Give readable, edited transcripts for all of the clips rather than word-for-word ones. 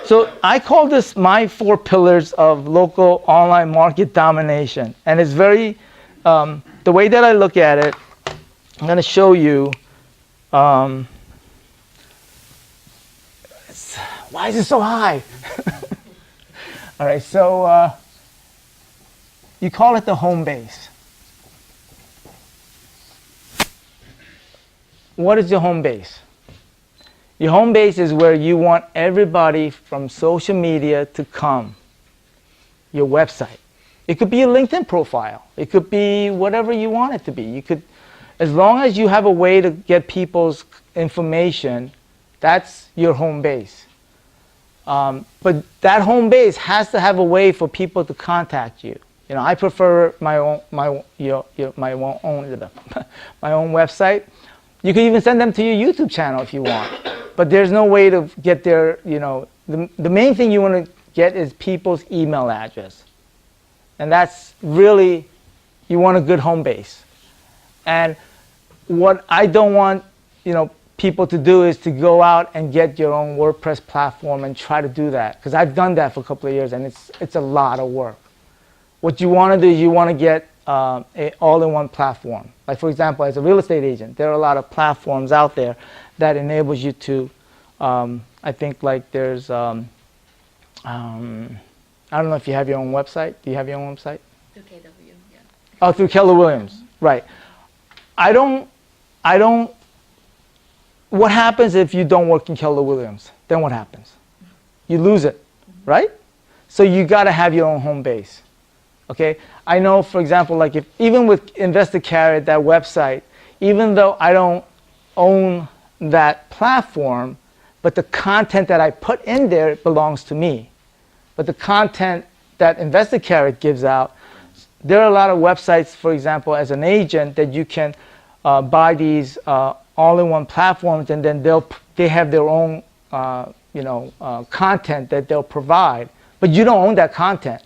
So I call this my 4 pillars of local online market domination. And it's very, the way that I look at it, I'm going to show you. Why is it so high? All right, so you call it the home base. What is your home base? Your home base is where you want everybody from social media to come. Your website. It could be a LinkedIn profile. It could be whatever you want it to be. You could, as long as you have a way to get people's information, that's your home base. But that home base has to have a way for people to contact you. You know, I prefer my own website. You can even send them to your YouTube channel if you want. But there's no way to get their, you know, the main thing you want to get is people's email address. And that's really, you want a good home base. And what I don't want, you know, people to do is to go out and get your own WordPress platform and try to do that. Because I've done that for a couple of years and it's a lot of work. What you want to do is you want to get an all-in-one platform. Like for example, as a real estate agent, there are a lot of platforms out there that enables you to, I think like there's, I don't know if you have your own website. Do you have your own website? Through KW, yeah. Oh, through Keller Williams, right. I don't, what happens if you don't work in Keller Williams? Then what happens? You lose it, right? So you got to have your own home base. Okay, I know, for example, like if even with Investor Carrot, that website, even though I don't own that platform, but the content that I put in there belongs to me. But the content that Investor Carrot gives out, there are a lot of websites, for example, as an agent, that you can buy these all-in-one platforms, and then they have their own content that they'll provide, but you don't own that content.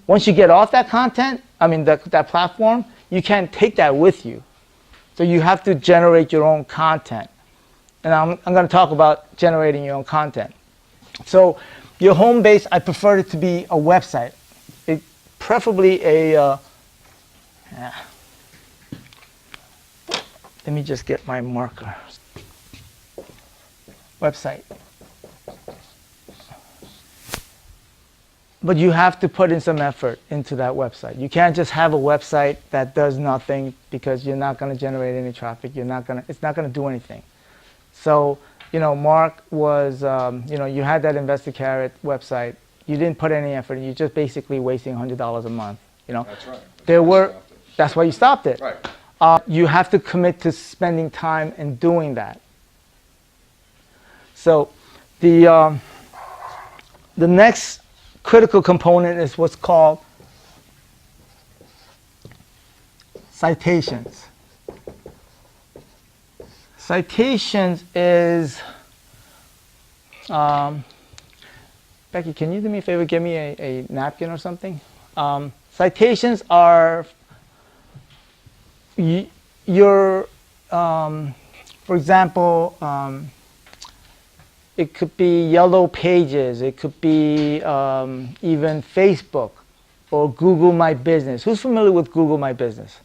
Once you get off that content, I mean that platform, you can't take that with you. So you have to generate your own content. And I'm going to talk about generating your own content. So your home base, I prefer it to be a website. Preferably a, let me just get my marker. Website. But you have to put in some effort into that website. You can't just have a website that does nothing because you're not going to generate any traffic. It's not going to do anything. So, you know, Mark was, you had that Investor Carrot website. You didn't put any effort. You're just basically wasting $100 a month. You know, that's right. That's why you stopped it. Right. You have to commit to spending time in doing that. So, the next critical component is what's called citations. Citations is, Becky, can you do me a favor, give me a napkin or something? Citations are for example, it could be Yellow Pages. It could be even Facebook or Google My Business. Who's familiar with Google My Business?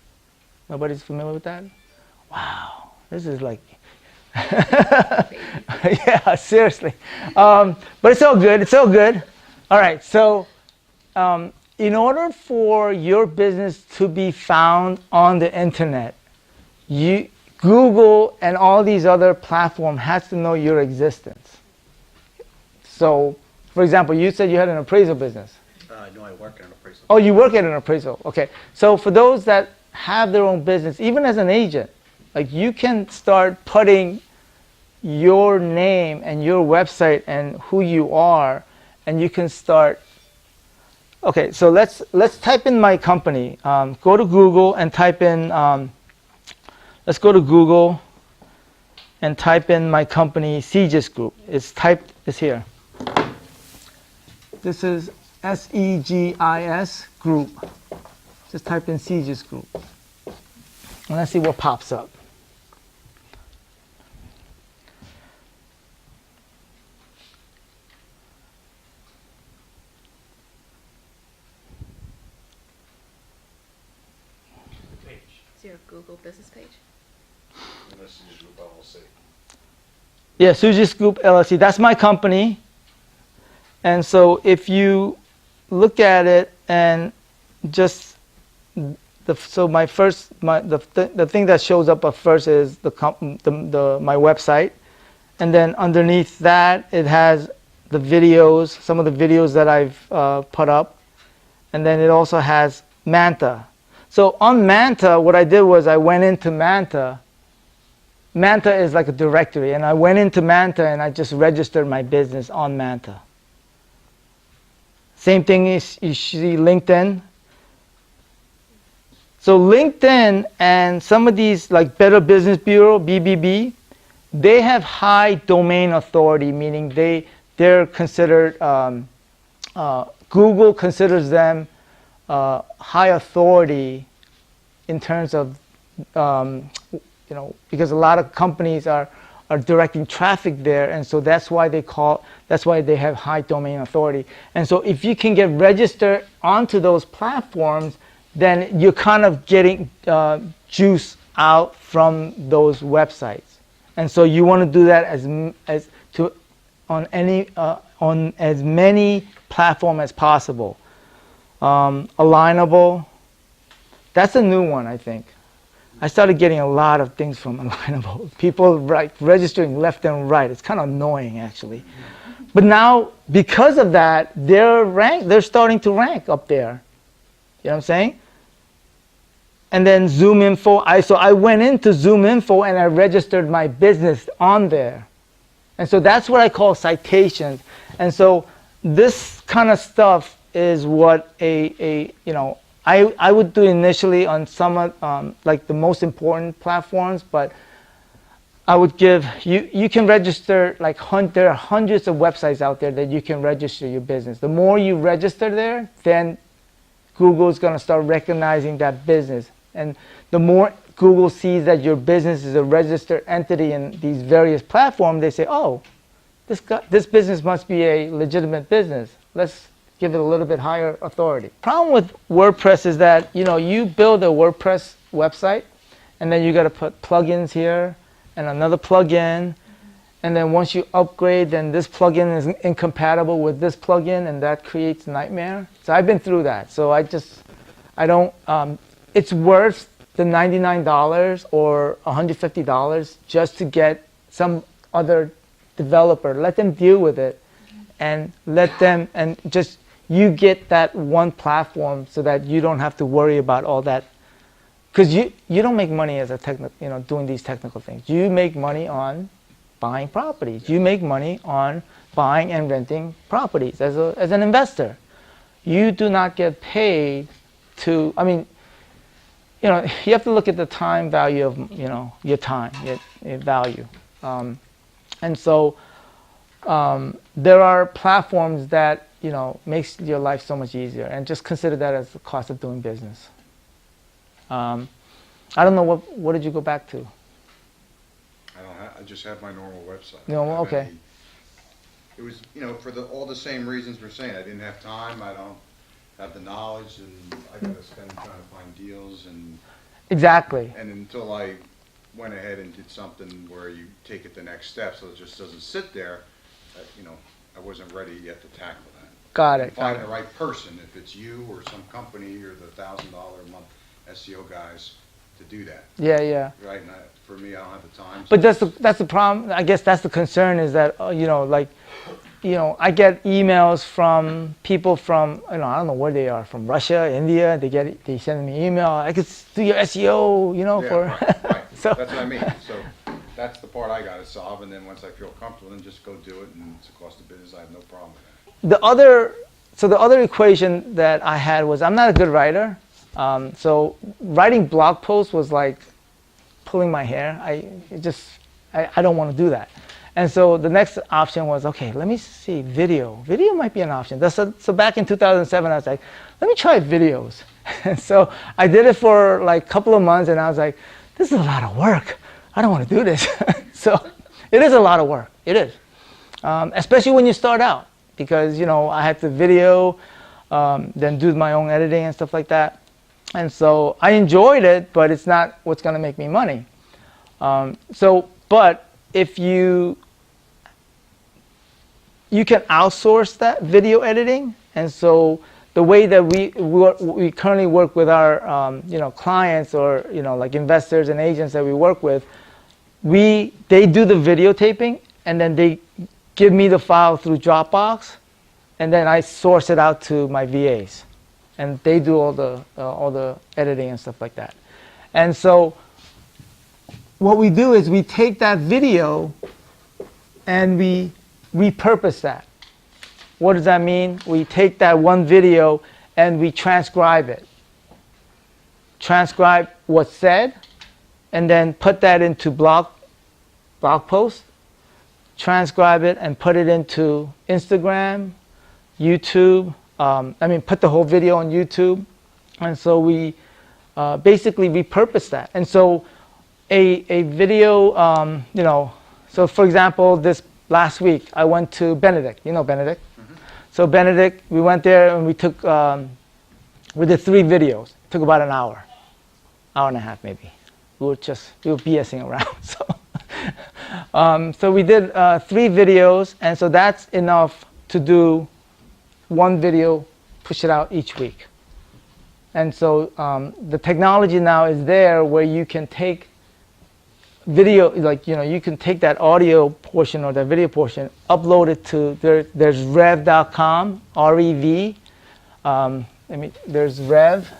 Nobody's familiar with that? Wow, this is like, yeah, seriously. But it's all good. It's all good. All right. So, in order for your business to be found on the internet, Google and all these other platforms has to know your existence. So, for example, you said you had an appraisal business. No, I work in an appraisal. Oh, you work at an appraisal. Okay. So for those that have their own business, even as an agent, like you can start putting your name and your website and who you are, and you can start. Okay, so let's type in my company. Go to Google and type in. Let's go to Google and type in my company, Segis Group. It's here. This is SEGIS Group. Just type in Segis Group. And let's see what pops up. Is your Google business page? Message Group LLC. Yeah, Suji Scoop LLC. That's my company. And so if you look at it and just the thing that shows up at first is my website, and then underneath that it has the videos, some of the videos that I've put up, and then it also has Manta. So on Manta, what I did was I went into Manta. Manta is like a directory, and I went into Manta and I just registered my business on Manta. Same thing is you see LinkedIn. So LinkedIn and some of these like Better Business Bureau, BBB, they have high domain authority, meaning they're considered, Google considers them high authority in terms of, because a lot of companies are directing traffic there, and so that's why they have high domain authority. And so if you can get registered onto those platforms, then you're kind of getting juice out from those websites. And so you want to do that on as many platforms as possible. Alignable, that's a new one, I think. I started getting a lot of things from Alignable. People registering left and right. It's kind of annoying, actually. But now, because of that, they're starting to rank up there. You know what I'm saying? And then Zoom Info. So I went into Zoom Info and I registered my business on there. And so that's what I call citations. And so this kind of stuff is what I would do initially on some like the most important platforms, but I would give you can register there are hundreds of websites out there that you can register your business. The more you register there, then Google's going to start recognizing that business. And the more Google sees that your business is a registered entity in these various platforms, they say, oh, this business must be a legitimate business. Let's give it a little bit higher authority. Problem with WordPress is that you build a WordPress website, and then you got to put plugins here and another plugin, and then once you upgrade, then this plugin is incompatible with this plugin, and that creates a nightmare. So I've been through that. So I don't. It's worth the $99 or $150 just to get some other developer. Let them deal with it, and just you get that one platform so that you don't have to worry about all that. Because you don't make money as doing these technical things. You make money on buying properties. You make money on buying and renting properties as an investor. You do not get paid to. You have to look at the time value of your time, your value, and so there are platforms that makes your life so much easier, and just consider that as the cost of doing business. I don't know what did you go back to? I just have my normal website. No, okay. It was for all the same reasons we're saying. I didn't have time. I don't have the knowledge, and I got to spend trying to find deals and. Exactly. And until I went ahead and did something where you take it the next step, so it just doesn't sit there. I wasn't ready yet to tackle that. Got it. Find the right person, if it's you or some company or the $1,000 a month SEO guys to do that. Yeah. Right, and for me, I don't have the time. But that's the problem. I guess that's the concern is that I get emails from people from I don't know where they are, from Russia, India. They send me email. I could do your SEO, Right. So that's what I mean. So that's the part I got to solve, and then once I feel comfortable, then just go do it, and it's a cost of business. I have no problem with that. The other equation that I had was I'm not a good writer. So writing blog posts was like pulling my hair. I don't want to do that. And so the next option was, okay, let me see, video. Video might be an option. So back in 2007, I was like, let me try videos. And so I did it for like a couple of months, and I was like, this is a lot of work. I don't want to do this. So it is a lot of work. It is. Especially when you start out, because, I had to video, then do my own editing and stuff like that. And so I enjoyed it, but it's not what's going to make me money. But if you can outsource that video editing, and so the way that we currently work with our clients, or like investors and agents that we work with, they do the videotaping, and then they give me the file through Dropbox, and then I source it out to my VAs, and they do all the editing and stuff like that. And so what we do is we take that video and we repurpose that. What does that mean? We take that one video and we transcribe it. Transcribe what's said, and then put that into blog post. Transcribe it and put it into Instagram, YouTube. Put the whole video on YouTube. And so we basically repurpose that. And so a video, so for example, this last week I went to Benedict. You know Benedict? Mm-hmm. So Benedict, we went there and we did 3 videos. It took about an hour and a half maybe. We were BSing around. So we did 3 videos, and so that's enough to do 1 video, push it out each week. And so the technology now is there where you can take video, you can take that audio portion or that video portion, upload it to, there's rev.com, R-E-V. There's rev.com.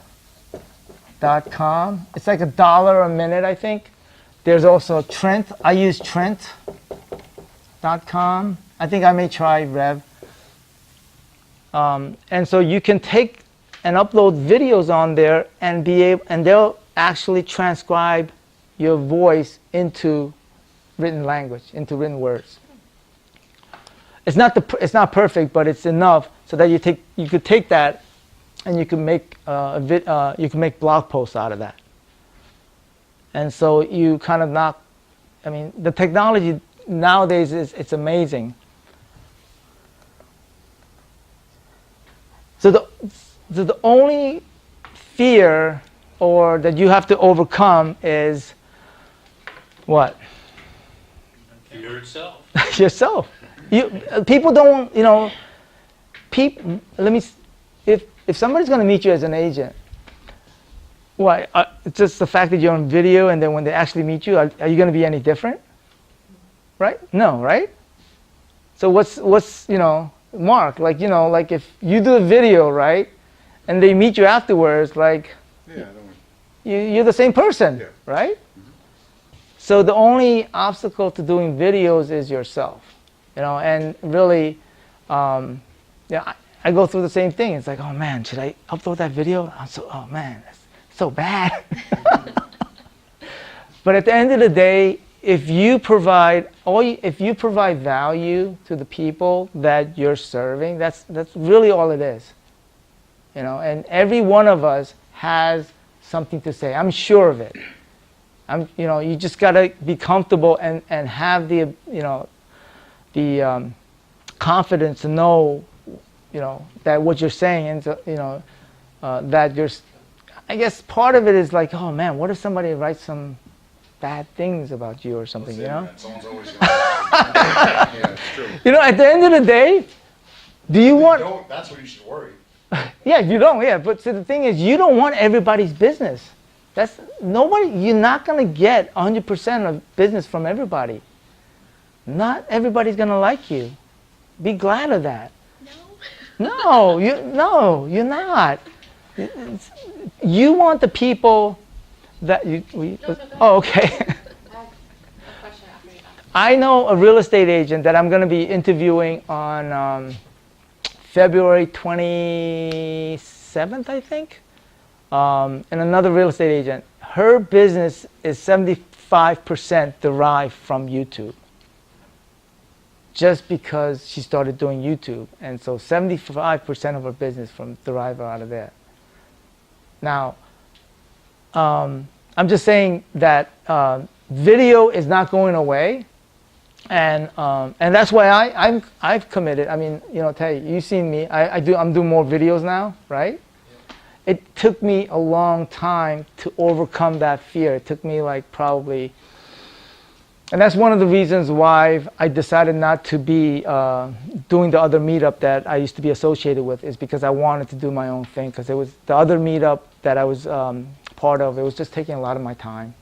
It's like $1 a minute, I think. There's also Trent. I use Trent.com. I think I may try Rev. And so you can take and upload videos on there and they'll actually transcribe your voice into written language, into written words. It's not perfect, but it's enough so that you could take that and you can make blog posts out of that. And so you kind of the technology nowadays it's amazing. So the only fear or that you have to overcome is what? Fear itself. Yourself. People don't, if somebody's going to meet you as an agent, why? It's just the fact that you're on video, and then when they actually meet you, are you going to be any different? Right? No, right? So what's Mark, like if you do a video, right, and they meet you afterwards, you're the same person, yeah. Right? Mm-hmm. So the only obstacle to doing videos is yourself, and really, I go through the same thing. It's like, oh man, should I upload that video? Oh man, that's so bad. But at the end of the day, if you provide value to the people that you're serving, that's really all it is. And every one of us has something to say. I'm sure of it. You just gotta be comfortable and have the confidence to know, that what you're saying, and that you're. I guess part of it is like, oh man, what if somebody writes some bad things about you or something, Someone's always gonna yeah, it's true. At the end of the day, do you want? That's what you should worry. Yeah, you don't. Yeah, but so the thing is, you don't want everybody's business. You're not gonna get 100% of business from everybody. Not everybody's gonna like you. Be glad of that. No, you're not. You want the people that you. Oh, okay. I have a question after you. I know a real estate agent that I'm going to be interviewing on February 27th, I think. And another real estate agent. Her business is 75% derived from YouTube. Just because she started doing YouTube. And so 75% of her business derived out of there. Now, I'm just saying that video is not going away, and that's why I've committed. Tay, you've seen me. I'm doing more videos now, right? it took me a long time to overcome that fear. It took me like probably, and that's one of the reasons why I decided not to be doing the other meetup that I used to be associated with, is because I wanted to do my own thing, because it was the other meetup that I was part of, it was just taking a lot of my time.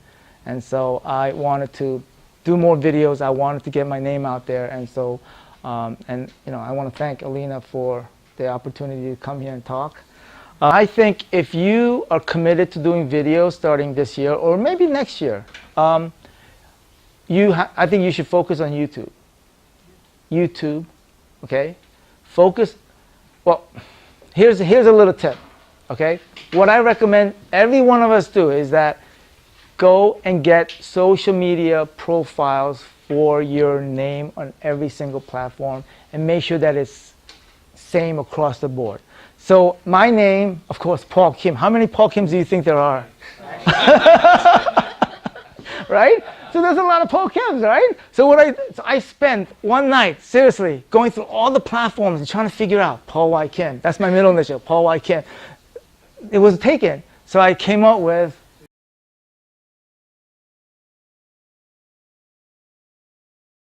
And so I wanted to do more videos. I wanted to get my name out there. And so, and you know, I want to thank Alina for the opportunity to come here and talk. I think if you are committed to doing videos starting this year or maybe next year, I think you should focus on YouTube. YouTube, okay? Focus, well, here's a little tip, okay? What I recommend every one of us do is that go and get social media profiles for your name on every single platform and make sure that it's same across the board. So my name, of course, Paul Kim. How many Paul Kims do you think there are? Right? So there's a lot of Paul Kims, right? So I spent one night, seriously, going through all the platforms and trying to figure out Paul Y. Kim. That's my middle initial, Paul Y. Kim. It was taken. So I came up with